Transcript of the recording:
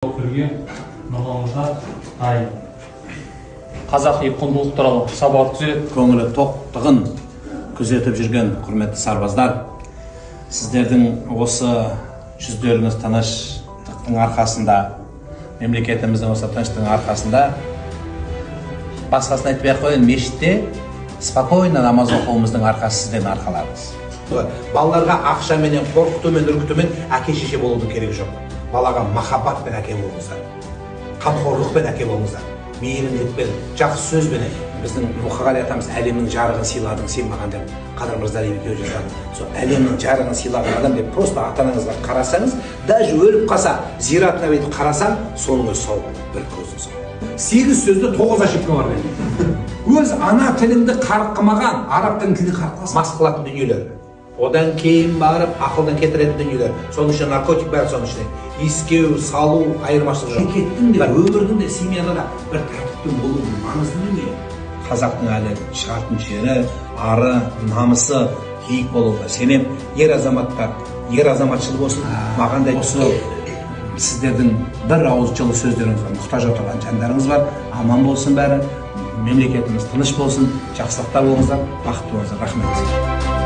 Түрге нұғымызға дайын. Қазақи құндылық туралы сабақ түзет. Көңілі тоқтығын күзетіп жүрген құрметті сарбаздар, сіздердің осы жүздеріңіз тыныштықтың арқасында, мемлекетіміздің осы тыныштықтың арқасында, басқасын айтпай ақ қояйын, мешітте спокойно намаз оқуымыздың арқасы сіздердің арқаларыңыз. Балаларға ақша менен, қорқытумен, үркітумен әке шеше болудың керегі жоқ. Балаға махаббатпен әке болыңыздар, қамқорлықпен әке болыңыздар, мейірімділікпен, жақсы сөзбен. Біздің Мұқағали атамыз әлемнің жарығын сыйладың сен маған деп, Қадыр Мырза екеуі жазған. Сол әлемнің жарығын сыйлаған адам деп просто ата-анаңызға қарасаңыз, даже өліп қалса, зиратына бүйтіп қарасаң, соның өзі сау, бір көзің сау. 8 сөзді 9 ошибка бар дейді. Өз ана тіліңді қарқымаған, араб тілін қарқыласың, мас қылатын дүниелер. Одан кейін барып ақылдан кетіретін дүниелер. Соның ішінде наркотик бәрі соның ішінде. Искеу, салу, айырмашылығы жоқ. Мемлекеттің де, өмірдің де, семьяда да бір тәртіптің болуының маңызды дүние. Қазақтың әлі шығатын жері, ары, намысы биік болуға сенем. Ер азаматтар, ер азаматшылық болсын, маған да осы сіздердің бір ауыз жылы сөздеріңізге мұқтаж отырған жандарыңыз бар. Аман болсын бәрі, мемлекетіміз тыныш болсын, жақсылықтар болыңыздар, бақытты болыңыздар. Рахмет.